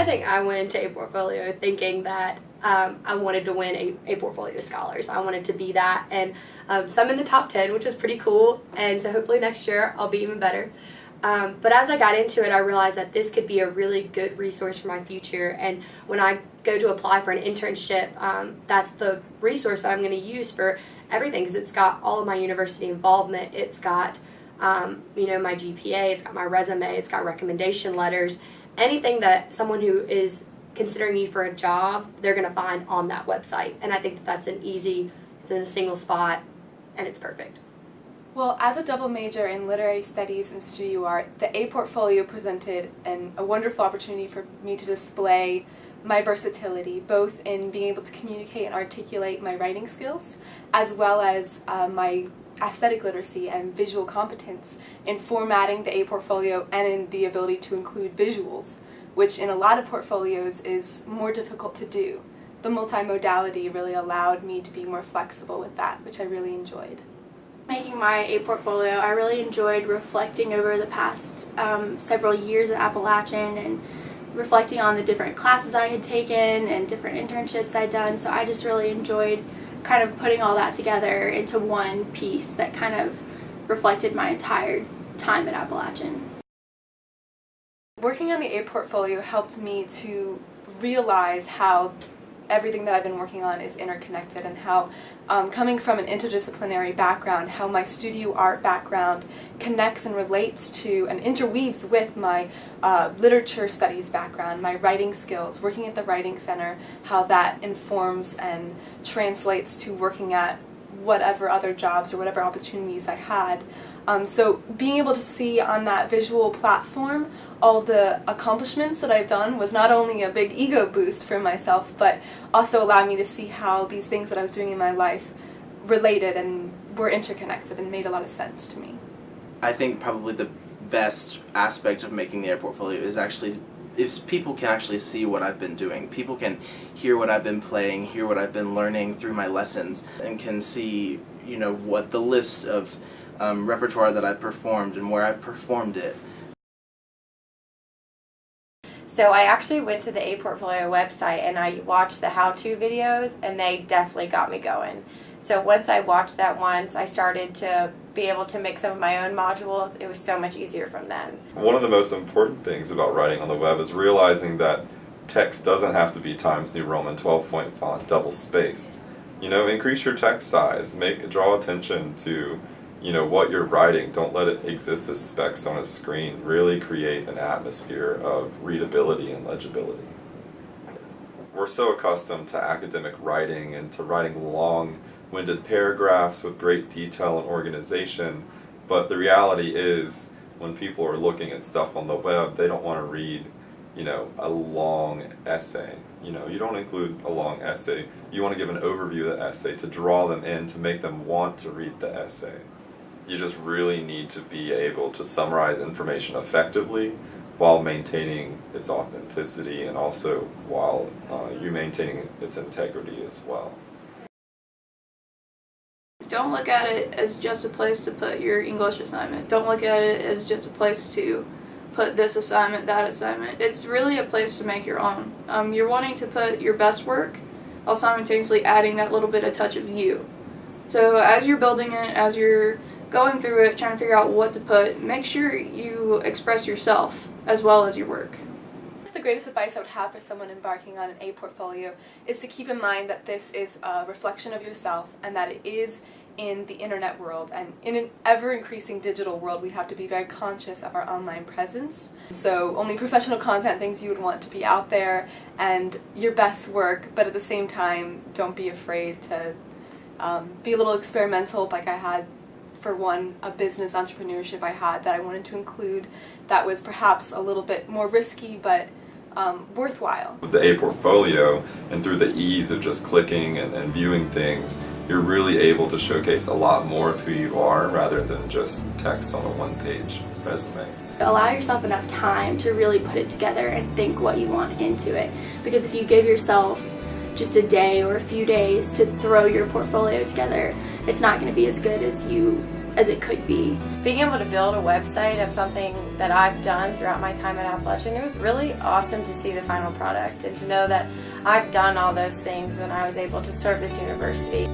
I think I went into Aportfolio thinking that I wanted to win Aportfolio Scholars. I wanted to be that, and so I'm in the top 10, which was pretty cool, and so hopefully next year I'll be even better. But as I got into it, I realized that this could be a really good resource for my future, and when I go to apply for an internship, that's the resource I'm going to use for everything, because it's got all of my university involvement, it's got my GPA, it's got my resume, it's got recommendation letters, anything that someone who is considering you for a job, they're going to find on that website. And I think that's it's in a single spot, and it's perfect. Well, as a double major in literary studies and studio art, the Aportfolio presented a wonderful opportunity for me to display my versatility, both in being able to communicate and articulate my writing skills, as well as my aesthetic literacy and visual competence in formatting the Aportfolio and in the ability to include visuals, which in a lot of portfolios is more difficult to do. The multimodality really allowed me to be more flexible with that, which I really enjoyed. Making my Aportfolio, I really enjoyed reflecting over the past several years at Appalachian and reflecting on the different classes I had taken and different internships I'd done, so I just really enjoyed kind of putting all that together into one piece that kind of reflected my entire time at Appalachian. Working on the Aportfolio helped me to realize how everything that I've been working on is interconnected, and how coming from an interdisciplinary background, how my studio art background connects and relates to and interweaves with my literature studies background, my writing skills, working at the Writing Center, how that informs and translates to working at whatever other jobs or whatever opportunities I had. So being able to see on that visual platform all the accomplishments that I've done was not only a big ego boost for myself, but also allowed me to see how these things that I was doing in my life related and were interconnected and made a lot of sense to me. I think probably the best aspect of making the Aportfolio is actually if people can actually see what I've been doing. People can hear what I've been playing, hear what I've been learning through my lessons, and can see, what the list of repertoire that I've performed and where I've performed it. So I actually went to the Aportfolio website and I watched the how-to videos, and they definitely got me going. So once I watched that once, I started to be able to make some of my own modules. It was so much easier from then. One of the most important things about writing on the web is realizing that text doesn't have to be Times New Roman 12-point font double spaced. Increase your text size, draw attention to what you're writing. Don't let it exist as specks on a screen. Really create an atmosphere of readability and legibility. We're so accustomed to academic writing and to writing long-winded paragraphs with great detail and organization, but the reality is when people are looking at stuff on the web, they don't want to read a long essay. You don't include a long essay. You want to give an overview of the essay to draw them in, to make them want to read the essay. You just really need to be able to summarize information effectively while maintaining its authenticity, and also while you're maintaining its integrity as well. Don't look at it as just a place to put your English assignment. Don't look at it as just a place to put this assignment, that assignment. It's really a place to make your own. You're wanting to put your best work while simultaneously adding that little bit of touch of you. So as you're building it, as you're going through it, trying to figure out what to put, make sure you express yourself as well as your work. The greatest advice I would have for someone embarking on an Aportfolio is to keep in mind that this is a reflection of yourself, and that it is in the internet world, and in an ever-increasing digital world we have to be very conscious of our online presence. So only professional content, things you would want to be out there, and your best work, but at the same time don't be afraid to be a little experimental, like I had for a business entrepreneurship I had that I wanted to include that was perhaps a little bit more risky, but worthwhile. With the Aportfolio, and through the ease of just clicking and viewing things, you're really able to showcase a lot more of who you are rather than just text on a one-page resume. Allow yourself enough time to really put it together and think what you want into it, because if you give yourself just a day or a few days to throw your portfolio together, it's not going to be as good as you as it could be. Being able to build a website of something that I've done throughout my time at Appalachian, it was really awesome to see the final product and to know that I've done all those things and I was able to serve this university.